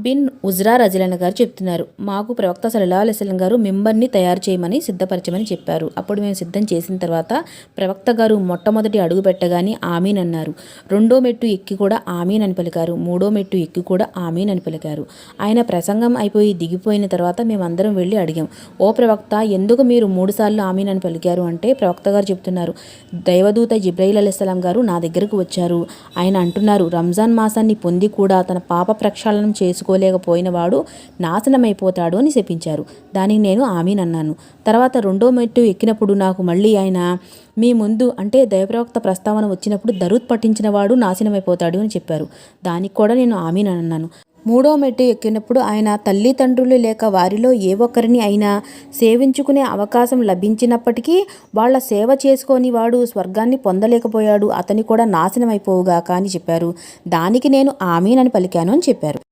Bin ఉజ్రా రజలన్ గారు చెప్తున్నారు. మాకు ప్రవక్త సల్లల్లాహు అలైహి వసల్లం గారు మింబర్ని తయారు చేయమని సిద్ధపరచమని చెప్పారు. అప్పుడు మేము సిద్ధం చేసిన తర్వాత ప్రవక్త గారు మొట్టమొదటి అడుగు పెట్టగానే ఆమీన్ అన్నారు. రెండో మెట్టు ఎక్కి కూడా ఆమీన్ అని పలికారు. మూడో మెట్టు ఎక్కి కూడా ఆమీన్ అని పలికారు. ఆయన ప్రసంగం అయిపోయి దిగిపోయిన తర్వాత మేమందరం వెళ్ళి అడిగాం, ఓ ప్రవక్త, ఎందుకు మీరు 3 సార్లు ఆమీన్ అని పలికారు అంటే ప్రవక్త గారు చెప్తున్నారు, దైవదూత జిబ్రయీల్ అలైహిస్సలాం గారు నా దగ్గరకు వచ్చారు. ఆయన అంటున్నారు, రంజాన్ మాసాన్ని పొంది కూడా తన పాప ప్రక్షాళనం చేసుకోలేకపోయిన వాడు నాశనమైపోతాడు అని శపించారు. దానికి నేను ఆమీన్ అన్నాను. తర్వాత రెండో మెట్టు ఎక్కినప్పుడు నాకు మళ్ళీ ఆయన, మీ ముందు అంటే దైవప్రవక్త ప్రస్తావన వచ్చినప్పుడు దరూద్ పఠించిన వాడు నాశనమైపోతాడు అని చెప్పారు. దానికి కూడా నేను ఆమీన్ అన్నాను. మూడో మెట్టు ఎక్కినప్పుడు ఆయన, తల్లిదండ్రులు లేక వారిలో ఏ ఒక్కరిని అయినా సేవించుకునే అవకాశం లభించినప్పటికీ వాళ్ళ సేవ చేసుకొని వాడు స్వర్గాన్ని పొందలేకపోయాడు, అతని కూడా నాశనమైపోవుగాక అని చెప్పారు. దానికి నేను ఆమీన్ అని పలికాను అని చెప్పారు.